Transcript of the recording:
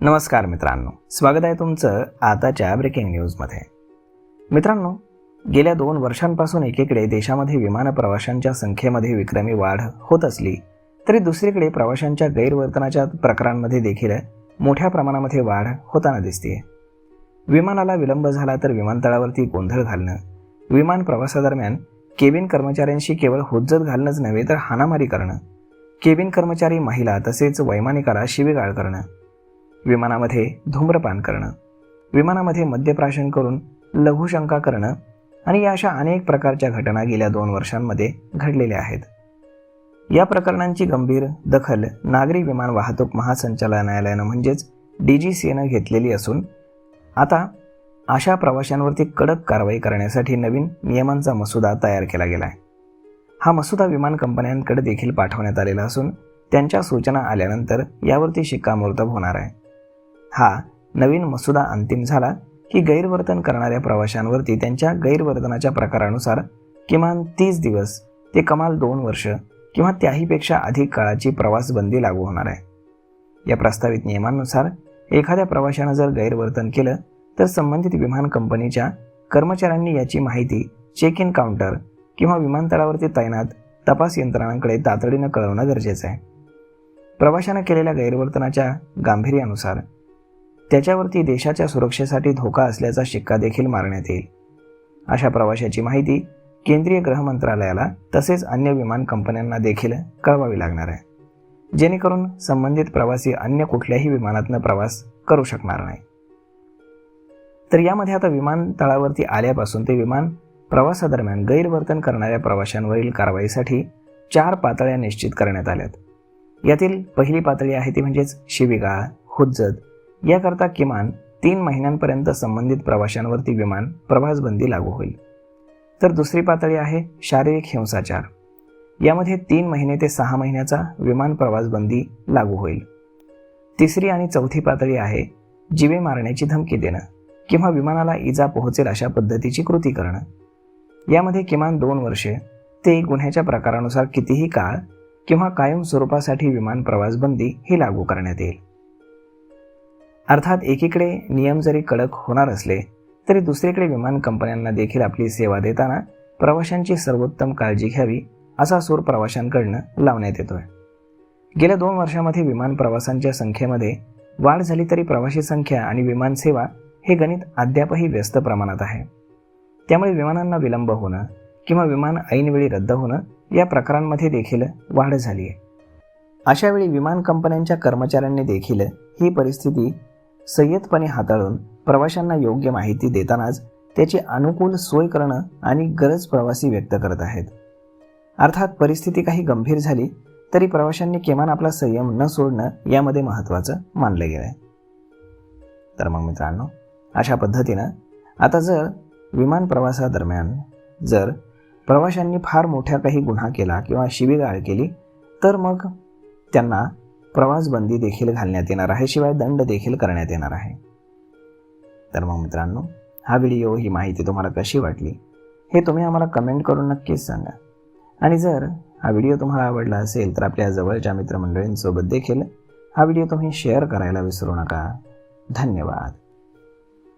नमस्कार मित्रांनो, स्वागत आहे तुमचं आताच्या ब्रेकिंग न्यूजमध्ये. मित्रांनो, गेल्या 2 वर्षांपासून एकीकडे देशामध्ये विमान प्रवाशांच्या संख्येमध्ये विक्रमी वाढ होत असली तरी दुसरीकडे प्रवाशांच्या गैरवर्तनाच्या प्रकारांमध्ये देखील मोठ्या प्रमाणामध्ये वाढ होताना दिसते. विमानाला विलंब झाला तर विमानतळावरती गोंधळ घालणं, विमान प्रवासादरम्यान केबिन कर्मचाऱ्यांशी केवळ हुज्जत घालणंच नव्हे तर हाणामारी करणं, केबिन कर्मचारी, महिला तसेच वैमानिकाला शिवीगाळ करणं, विमानामध्ये धूम्रपान करणं, विमानामध्ये मद्यप्राशन करून लघुशंका करणं आणि या अशा अनेक प्रकारच्या घटना गेल्या 2 वर्षांमध्ये घडलेल्या आहेत. या प्रकरणांची गंभीर दखल नागरी विमान वाहतूक महासंचालनालयानं म्हणजेच DGCAनं घेतलेली असून आता अशा प्रवाशांवरती कडक कारवाई करण्यासाठी नवीन नियमांचा मसुदा तयार केला गेला आहे. हा मसुदा विमान कंपन्यांकडे देखील पाठवण्यात आलेला असून त्यांच्या सूचना आल्यानंतर यावरती शिक्कामोर्तब होणार आहे. हा नवीन मसुदा अंतिम झाला की गैरवर्तन करणाऱ्या प्रवाशांवरती त्यांच्या गैरवर्तनाच्या प्रकारानुसार किमान 30 दिवस ते कमाल 2 वर्ष किंवा त्याहीपेक्षा अधिक काळाची प्रवासबंदी लागू होणार आहे. या प्रस्तावित नियमांनुसार एखाद्या प्रवाशानं जर गैरवर्तन केलं तर संबंधित विमान कंपनीच्या कर्मचाऱ्यांनी याची माहिती चेक इन काउंटर किंवा विमानतळावरती तैनात तपास यंत्रणांकडे तातडीनं कळवणं गरजेचं आहे. प्रवाशानं केलेल्या गैरवर्तनाच्या गांभीर्यानुसार त्याच्यावरती देशाच्या सुरक्षेसाठी धोका असल्याचा शिक्का देखील मारण्यात येईल. अशा प्रवाशाची माहिती केंद्रीय गृह मंत्रालयाला तसेच अन्य विमान कंपन्यांना देखील कळवावी लागणार आहे, जेणेकरून संबंधित प्रवासी अन्य कुठल्याही विमानातनं प्रवास करू शकणार नाही. तर यामध्ये आता विमानतळावरती आल्यापासून ते विमान प्रवासादरम्यान गैरवर्तन करणाऱ्या प्रवाशांवरील कारवाईसाठी 4 पातळ्या निश्चित करण्यात आल्यात. यातील पहिली पातळी आहे ती म्हणजेच शिवीगाळ, हुज्जत. याकरता किमान 3 महिन्यांपर्यंत संबंधित प्रवाशांवरती विमान प्रवासबंदी लागू होईल. तर दुसरी पातळी आहे शारीरिक हिंसाचार. यामध्ये 3 महिने ते 6 महिन्याचा विमान प्रवासबंदी लागू होईल. तिसरी आणि चौथी पातळी आहे जीवे मारण्याची धमकी देणं किंवा विमानाला इजा पोहोचेल अशा पद्धतीची कृती करणं. यामध्ये किमान 2 वर्षे ते गुन्ह्याच्या प्रकारानुसार कितीही काळ किंवा कायम स्वरूपासाठी विमान प्रवासबंदी ही लागू करण्यात येईल. अर्थात एकीकडे नियम जरी कडक होणार असले तरी दुसरीकडे विमान कंपन्यांना देखील आपली सेवा देताना प्रवाशांची सर्वोत्तम काळजी घ्यावी असा सूर प्रवाशांकडनं लावण्यात येतोय. गेल्या 2 वर्षांमध्ये विमान प्रवासांच्या संख्येमध्ये वाढ झाली तरी प्रवासी संख्या आणि विमान सेवा हे गणित अद्यापही व्यस्त प्रमाणात आहे. त्यामुळे विमानांना विलंब होणं किंवा विमान ऐनवेळी रद्द होणं या प्रकारांमध्ये देखील वाढ झाली आहे. अशावेळी विमान कंपन्यांच्या कर्मचाऱ्यांनी देखील ही परिस्थिती संयतपणे हाताळून प्रवाशांना योग्य माहिती देतानाच त्याची अनुकूल सोय करणं आणि गरज प्रवासी व्यक्त करत आहेत. अर्थात परिस्थिती काही गंभीर झाली तरी प्रवाशांनी किमान आपला संयम न सोडणं यामध्ये महत्त्वाचं मानलं गेलं आहे. तर मग मित्रांनो, अशा पद्धतीनं आता जर विमान प्रवासादरम्यान जर प्रवाशांनी फार मोठ्या काही गुन्हा केला किंवा शिवीगाळ केली तर मग त्यांना प्रवासबंदी देखील घालण्यात येणार आहे, शिवाय दंड देखील करण्यात येणार आहे. तर मग मित्रांनो, हा व्हिडिओ, ही माहिती तुम्हाला कशी वाटली हे तुम्ही आम्हाला कमेंट करून नक्कीच सांगा. आणि जर हा व्हिडिओ तुम्हाला आवडला असेल तर आपल्या जवळच्या मित्रमंडळींसोबत देखील हा व्हिडिओ तुम्ही शेअर करायला विसरू नका. धन्यवाद.